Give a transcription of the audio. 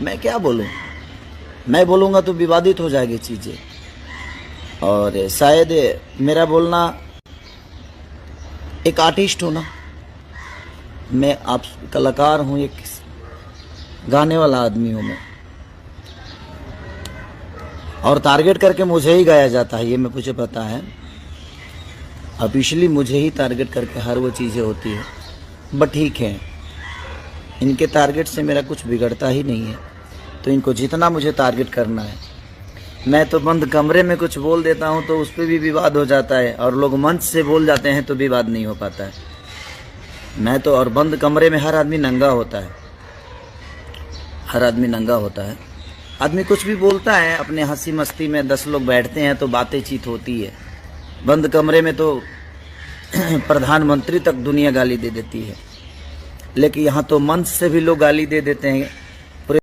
मैं क्या बोलूं, मैं बोलूंगा तो विवादित हो जाएगी चीज़ें। और शायद मेरा बोलना, एक आर्टिस्ट हूँ ना मैं, आप कलाकार हूँ, एक गाने वाला आदमी हूँ मैं, और टारगेट करके मुझे ही गाया जाता है, ये मुझे पता है। ऑफिशियली मुझे ही टारगेट करके हर वो चीज़ें होती है, बट ठीक है, इनके टारगेट से मेरा कुछ बिगड़ता ही नहीं है। तो इनको जितना मुझे टारगेट करना है, मैं तो बंद कमरे में कुछ बोल देता हूँ तो उस पर भी विवाद हो जाता है, और लोग मंच से बोल जाते हैं तो विवाद नहीं हो पाता है। मैं तो, और बंद कमरे में हर आदमी नंगा होता है, हर आदमी नंगा होता है। आदमी कुछ भी बोलता है अपने हंसी मस्ती में, 10 लोग बैठते हैं तो बातें चीत होती है। बंद कमरे में तो प्रधानमंत्री तक दुनिया गाली दे देती है, लेकिन यहाँ तो मंच से भी लोग गाली दे देते हैं।